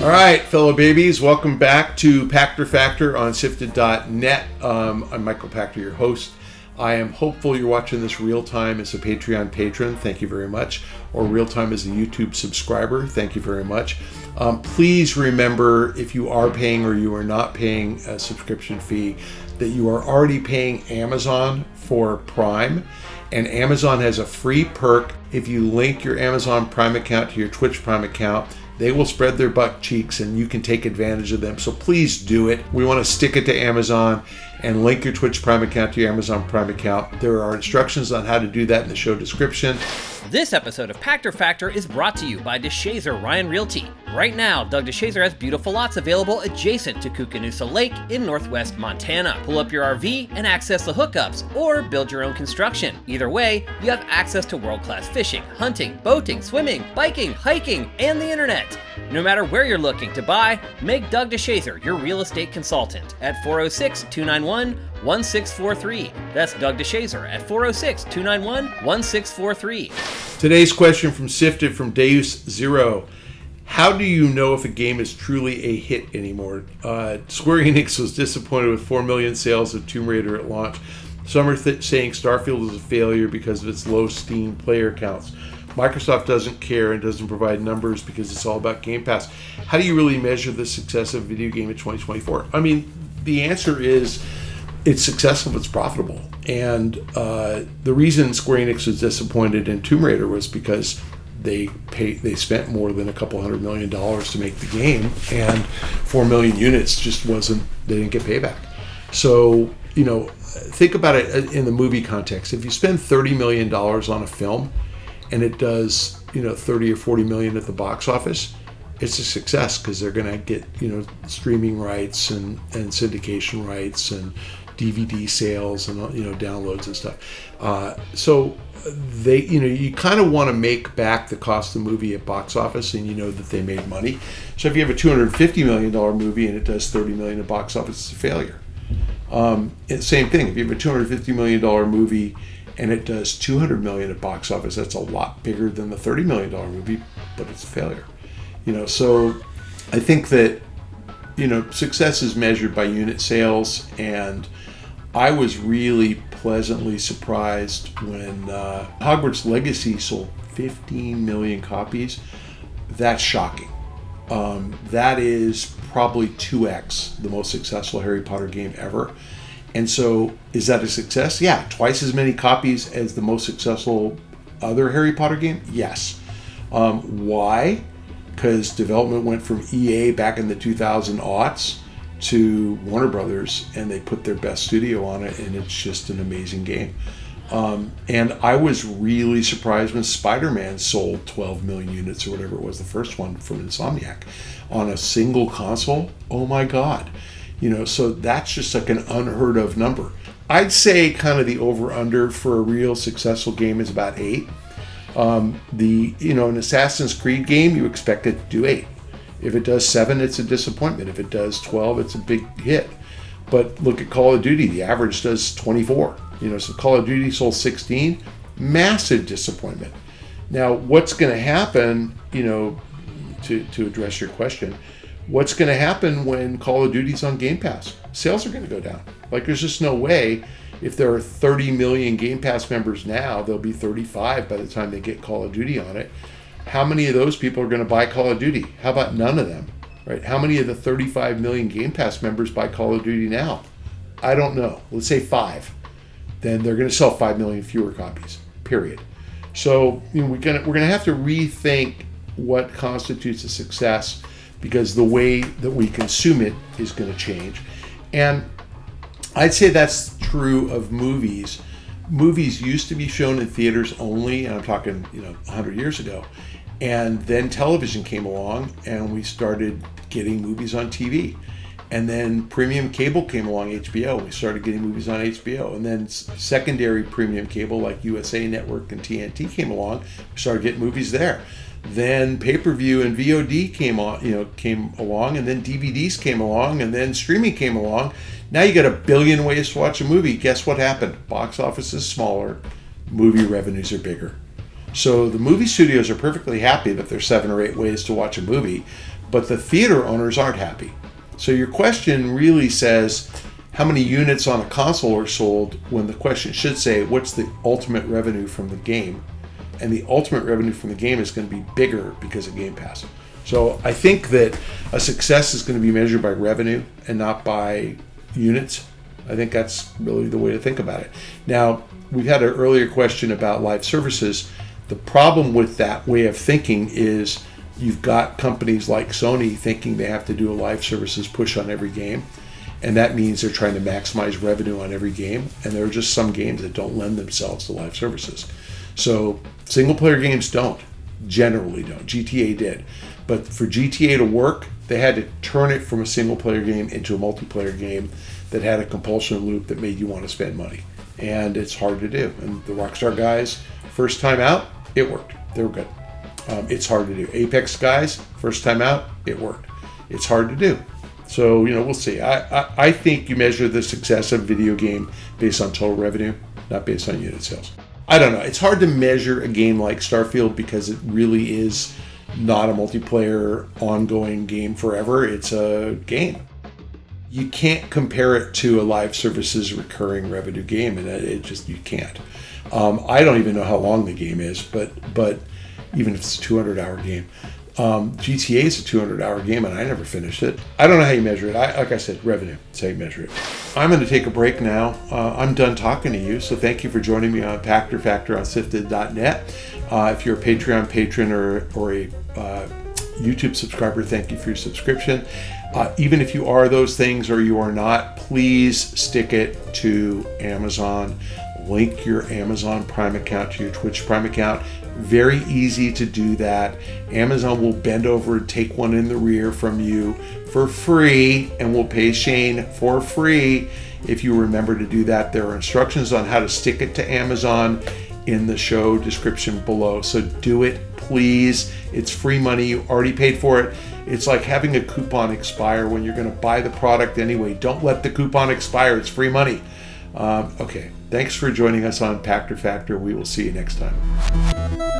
All right, fellow babies, welcome back to Pachter Factor on SIFTD.net. I'm Michael Pachter, your host. I am hopeful you're watching this real time as a Patreon patron. Thank you very much. Or real time as a YouTube subscriber. Thank you very much. Please remember, if you are paying or you are not paying a subscription fee, that you are already paying Amazon for Prime. And Amazon has a free perk. If you link your Amazon Prime account to your Twitch Prime account, they will spread their butt cheeks and you can take advantage of them. So please do it. We want to stick it to Amazon and link your Twitch Prime account to your Amazon Prime account. There are instructions on how to do that in the show description. This episode of Pachter Factor is brought to you by DeShazer Ryan Realty. Right now, Doug DeShazer has beautiful lots available adjacent to Kookanusa Lake in northwest Montana. Pull up your RV and access the hookups, or build your own construction. Either way, you have access to world-class fishing, hunting, boating, swimming, biking, hiking, and the internet. No matter where you're looking to buy, make Doug DeShazer your real estate consultant at 406-291-1643. That's Doug DeShazer at 406-291-1643. Today's question from Sifted from Deus Zero. How do you know if a game is truly a hit anymore? Square Enix was disappointed with 4 million sales of Tomb Raider at launch. Some are saying Starfield is a failure because of its low Steam player counts. Microsoft doesn't care and doesn't provide numbers because it's all about Game Pass. How do you really measure the success of a video game in 2024? I mean, the answer is it's successful if it's profitable. And the reason Square Enix was disappointed in Tomb Raider was because they spent more than $200 million to make the game, and 4 million units just they didn't get payback. So, think about it in the movie context. If you spend $30 million on a film and it does, 30 or 40 million at the box office, it's a success because they're going to get, streaming rights and syndication rights and DVD sales and, downloads and stuff. So they, you kind of want to make back the cost of the movie at box office, and that they made money. So if you have a $250 million movie and it does 30 million at box office, it's a failure. Same thing. If you have a $250 million movie and it does 200 million at box office, that's a lot bigger than the $30 million movie, but it's a failure. So I think that, success is measured by unit sales, and I was really pleasantly surprised when Hogwarts Legacy sold 15 million copies. That's shocking. That is probably 2x the most successful Harry Potter game ever. And so, is that a success? Yeah. Twice as many copies as the most successful other Harry Potter game? Yes. Why? Because development went from EA back in the 2000s to Warner Brothers, and they put their best studio on it, and it's just an amazing game. And I was really surprised when Spider-Man sold 12 million units or whatever it was, the first one from Insomniac, on a single console. Oh my God. So that's just like an unheard of number. I'd say kind of the over-under for a real successful game is about 8. An Assassin's Creed game, you expect it to do 8. If it does 7, it's a disappointment. If it does 12, it's a big hit. But look at Call of Duty. The average does 24. So Call of Duty sold 16. Massive disappointment. Now, what's going to happen, to address your question, what's going to happen when Call of Duty's on Game Pass? Sales are going to go down. Like, there's just no way. If there are 30 million Game Pass members now, there'll be 35 by the time they get Call of Duty on it. How many of those people are going to buy Call of Duty? How about none of them? Right? How many of the 35 million Game Pass members buy Call of Duty now? I don't know. Let's say 5. Then they're going to sell 5 million fewer copies. Period. So we're going to have to rethink what constitutes a success, because the way that we consume it is going to change. And I'd say that's true of movies. Movies used to be shown in theaters only, and I'm talking 100 years ago. And then television came along, and we started getting movies on TV. And then premium cable came along, HBO. We started getting movies on HBO. And then secondary premium cable like USA Network and TNT came along. We started getting movies there. Then pay-per-view and VOD came along, and then DVDs came along, and then streaming came along. Now you got a billion ways to watch a movie. Guess what happened? Box office is smaller, movie revenues are bigger. So the movie studios are perfectly happy that there's 7 or 8 ways to watch a movie, but the theater owners aren't happy. So your question really says, how many units on a console are sold, when the question should say, what's the ultimate revenue from the game? And the ultimate revenue from the game is going to be bigger because of Game Pass. So I think that a success is going to be measured by revenue and not by units. I think that's really the way to think about it. Now, we've had an earlier question about live services. The problem with that way of thinking is you've got companies like Sony thinking they have to do a live services push on every game. And that means they're trying to maximize revenue on every game. And there are just some games that don't lend themselves to live services. So single player games generally don't. GTA did. But for GTA to work, they had to turn it from a single player game into a multiplayer game that had a compulsion loop that made you want to spend money. And it's hard to do. And the Rockstar guys, first time out, it worked. They were good. It's hard to do. Apex guys, first time out, it worked. It's hard to do. So, we'll see. I think you measure the success of a video game based on total revenue, not based on unit sales. I don't know. It's hard to measure a game like Starfield because it really is not a multiplayer ongoing game forever. It's a game. You can't compare it to a live services recurring revenue game, and you can't. I don't even know how long the game is, but even if it's a 200-hour game. GTA is a 200-hour game, and I never finished it. I don't know how you measure it. Like I said, revenue. That's how you measure it. I'm going to take a break now. I'm done talking to you, so thank you for joining me on Pachter Factor on SIFTD.net. If you're a Patreon patron or a YouTube subscriber, thank you for your subscription. Even if you are those things or you are not, please stick it to Amazon. Link your Amazon Prime account to your Twitch Prime account. Very easy to do that. Amazon will bend over and take one in the rear from you for free, and will pay Shane for free if you remember to do that. There are instructions on how to stick it to Amazon in the show description below. So do it, please. It's free money. You already paid for it. It's like having a coupon expire when you're going to buy the product anyway. Don't let the coupon expire. It's free money. Okay. Thanks for joining us on Pachter Factor. We will see you next time.